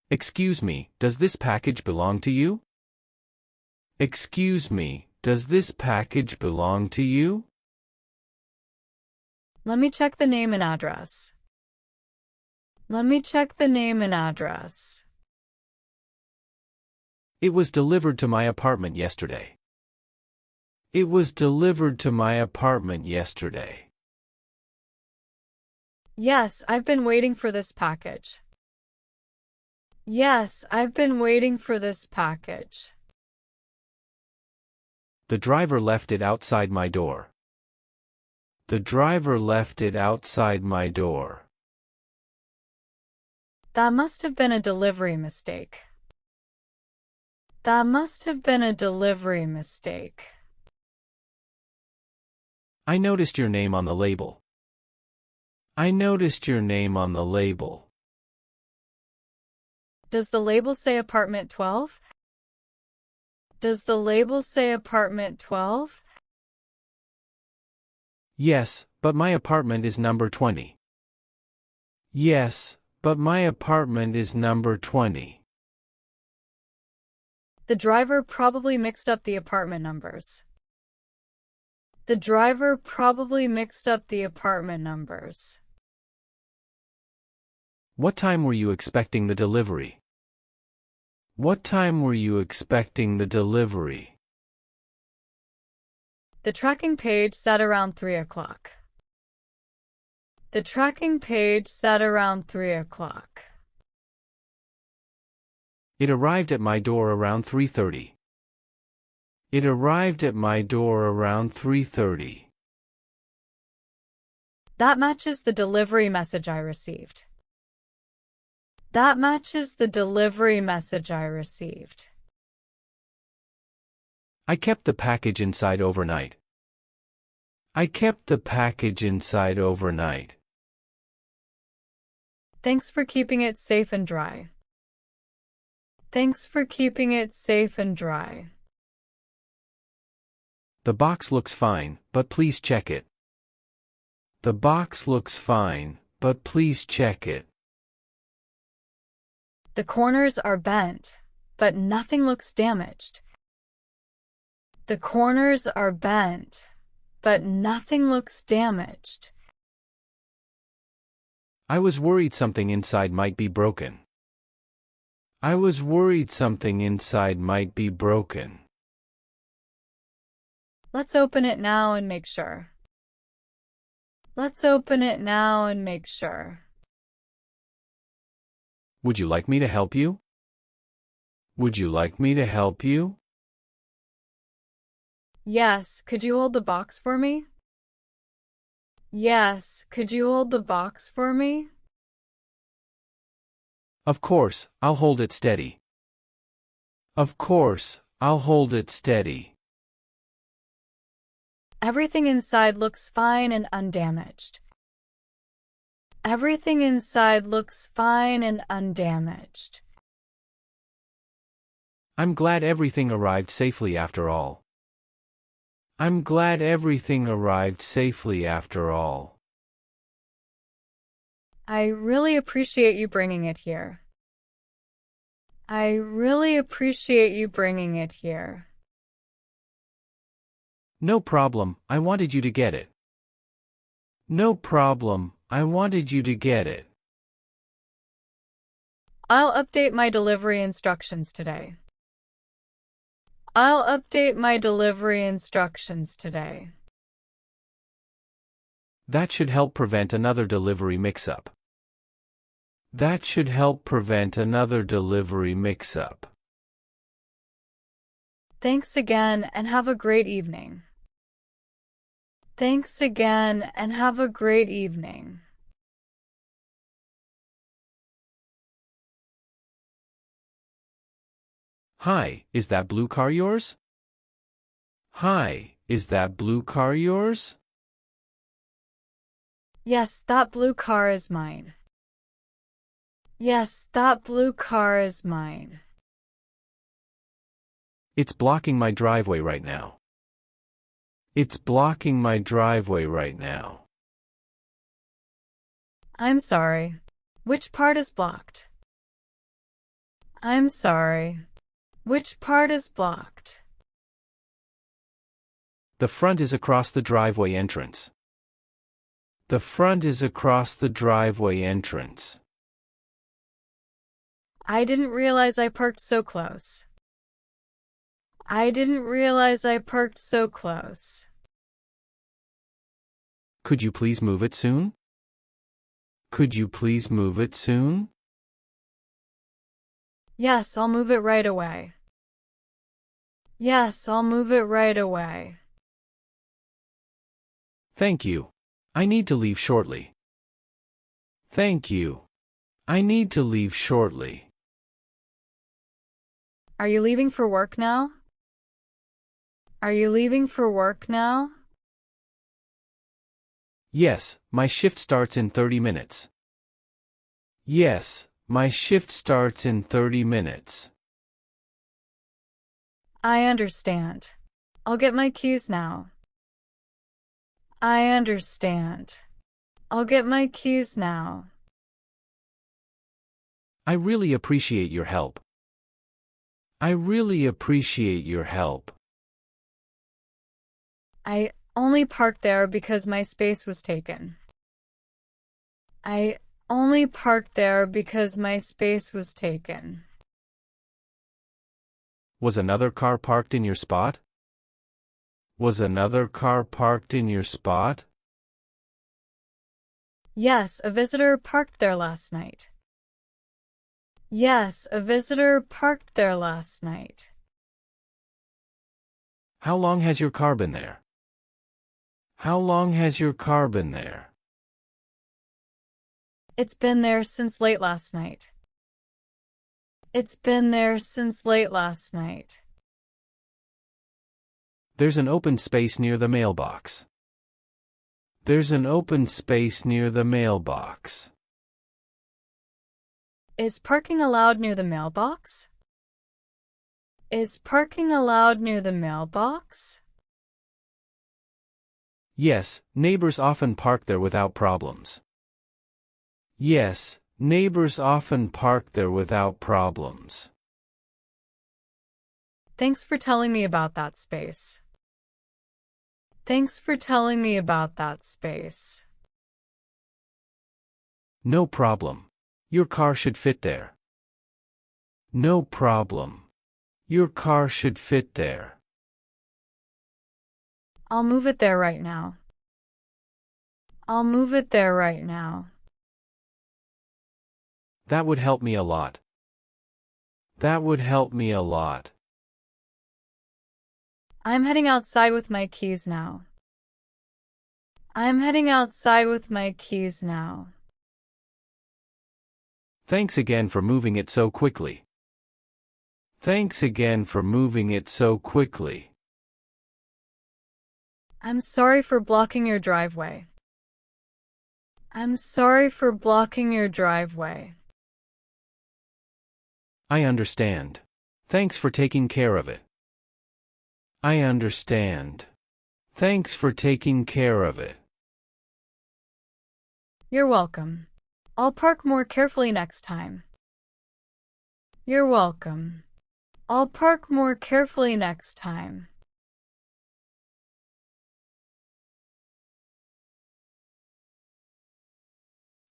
Excuse me, does this package belong to you? Excuse me, does this package belong to you? Let me check the name and address. Let me check the name and address. It was delivered to my apartment yesterday. It was delivered to my apartment yesterday. Yes, I've been waiting for this package. Yes, I've been waiting for this package. The driver left it outside my door. The driver left it outside my door. That must have been a delivery mistake. That must have been a delivery mistake. I noticed your name on the label. I noticed your name on the label. Does the label say apartment 12? Does the label say apartment 12? Yes, but my apartment is number 20. Yes, but my apartment is number 20. The driver probably mixed up the apartment numbers. The driver probably mixed up the apartment numbers. What time were you expecting the delivery? What time were you expecting the delivery? The tracking page said around 3 o'clock. The tracking page said around 3 o'clock. It arrived at my door around 3:30. It arrived at my door around 3:30. That matches the delivery message I received. That matches the delivery message I received. I kept the package inside overnight. I kept the package inside overnight. Thanks for keeping it safe and dry. Thanks for keeping it safe and dry. The box looks fine, but please check it. The box looks fine, but please check it. The corners are bent, but nothing looks damaged. The corners are bent, but nothing looks damaged. I was worried something inside might be broken. I was worried something inside might be broken. Let's open it now and make sure. Let's open it now and make sure. Would you like me to help you? Would you like me to help you? Yes, could you hold the box for me? Yes, could you hold the box for me? Of course, I'll hold it steady. Of course, I'll hold it steady. Everything inside looks fine and undamaged. Everything inside looks fine and undamaged. I'm glad everything arrived safely after all. I'm glad everything arrived safely after all. I really appreciate you bringing it here. I really appreciate you bringing it here. No problem, I wanted you to get it. No problem, I wanted you to get it. I'll update my delivery instructions today. I'll update my delivery instructions today. That should help prevent another delivery mix-up. That should help prevent another delivery mix-up. Thanks again and have a great evening. Thanks again and have a great evening. Hi, is that blue car yours? Hi, is that blue car yours? Yes, that blue car is mine. Yes, that blue car is mine. It's blocking my driveway right now. It's blocking my driveway right now. I'm sorry. Which part is blocked? I'm sorry. Which part is blocked? The front is across the driveway entrance. The front is across the driveway entrance. I didn't realize I parked so close. I didn't realize I parked so close. Could you please move it soon? Could you please move it soon? Yes, I'll move it right away. Yes, I'll move it right away. Thank you. I need to leave shortly. Thank you. I need to leave shortly. Are you leaving for work now? Are you leaving for work now? Yes, my shift starts in 30 minutes. Yes, my shift starts in 30 minutes. I understand. I'll get my keys now. I understand. I'll get my keys now. I really appreciate your help. I really appreciate your help. I only parked there because my space was taken. I only parked there because my space was taken. Was another car parked in your spot? Was another car parked in your spot? Yes, a visitor parked there last night. Yes, a visitor parked there last night. How long has your car been there? How long has your car been there? It's been there since late last night. It's been there since late last night. There's an open space near the mailbox. There's an open space near the mailbox. Is parking allowed near the mailbox? Is parking allowed near the mailbox? Yes, neighbors often park there without problems. Yes, neighbors often park there without problems. Thanks for telling me about that space. Thanks for telling me about that space. No problem. Your car should fit there. No problem. Your car should fit there. I'll move it there right now. I'll move it there right now. That would help me a lot. That would help me a lot. I'm heading outside with my keys now. I'm heading outside with my keys now. Thanks again for moving it so quickly. Thanks again for moving it so quickly. I'm sorry for blocking your driveway. I'm sorry for blocking your driveway. I understand. Thanks for taking care of it. I understand. Thanks for taking care of it. You're welcome. I'll park more carefully next time. You're welcome. I'll park more carefully next time.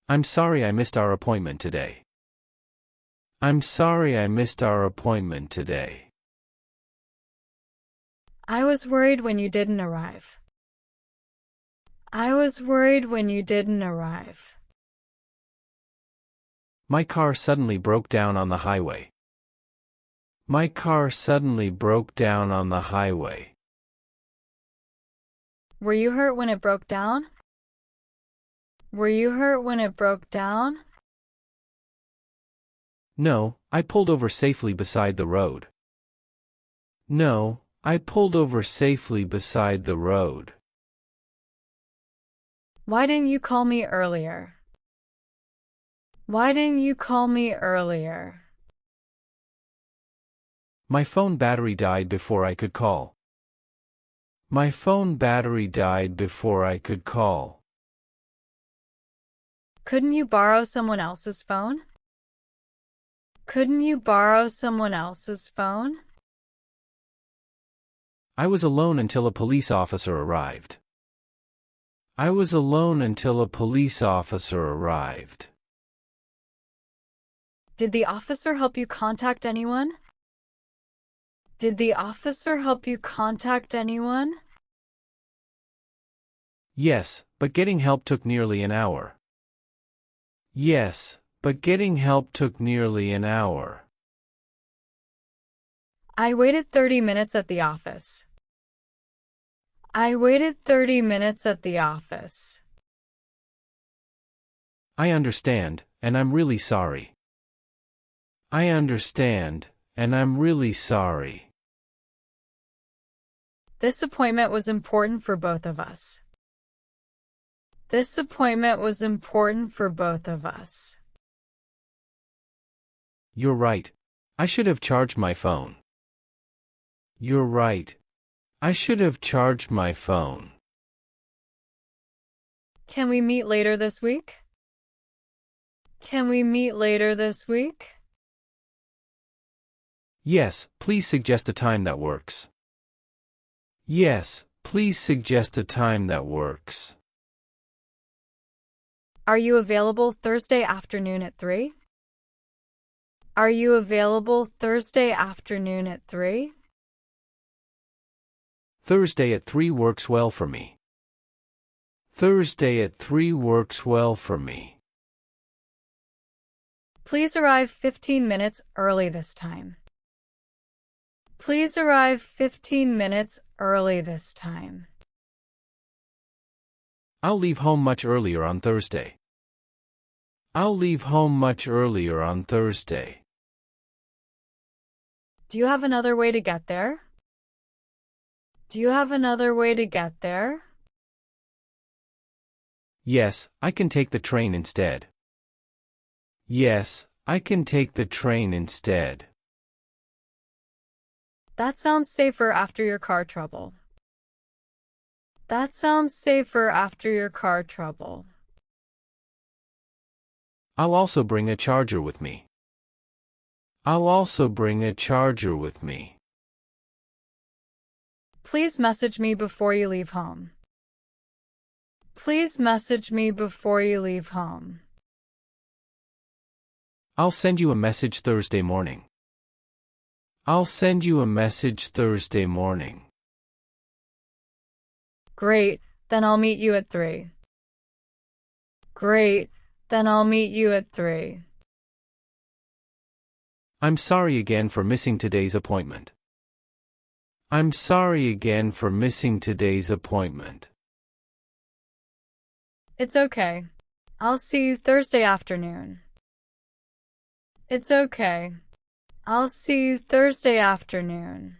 I'm sorry I missed our appointment today. I'm sorry I missed our appointment today. I was worried when you didn't arrive. I was worried when you didn't arrive. My car suddenly broke down on the highway. My car suddenly broke down on the highway. Were you hurt when it broke down? Were you hurt when it broke down? No, I pulled over safely beside the road. No, I pulled over safely beside the road. Why didn't you call me earlier? Why didn't you call me earlier? My phone battery died before I could call. My phone battery died before I could call. Couldn't you borrow someone else's phone? Couldn't you borrow someone else's phone? I was alone until a police officer arrived. I was alone until a police officer arrived. Did the officer help you contact anyone? Did the officer help you contact anyone? Yes, but getting help took nearly an hour. Yes, but getting help took nearly an hour. I waited 30 minutes at the office. I waited 30 minutes at the office. I understand, and I'm really sorry. I understand, and I'm really sorry. This appointment was important for both of us. This appointment was important for both of us. You're right. I should have charged my phone. You're right. I should have charged my phone. Can we meet later this week? Can we meet later this week? Yes, please suggest a time that works. Yes, please suggest a time that works. Are you available Thursday afternoon at 3? Are you available Thursday afternoon at 3? Thursday at 3 works well for me. Thursday at 3 works well for me. Please arrive 15 minutes early this time. Please arrive 15 minutes early this time. I'll leave home much earlier on Thursday. I'll leave home much earlier on Thursday. Do you have another way to get there? Do you have another way to get there? Yes, I can take the train instead. Yes, I can take the train instead. That sounds safer after your car trouble. That sounds safer after your car trouble. I'll also bring a charger with me. I'll also bring a charger with me. Please message me before you leave home. Please message me before you leave home. I'll send you a message Thursday morning. I'll send you a message Thursday morning. Great, then I'll meet you at 3. Great, then I'll meet you at 3. I'm sorry again for missing today's appointment. I'm sorry again for missing today's appointment. It's okay. I'll see you Thursday afternoon. It's okay. I'll see you Thursday afternoon.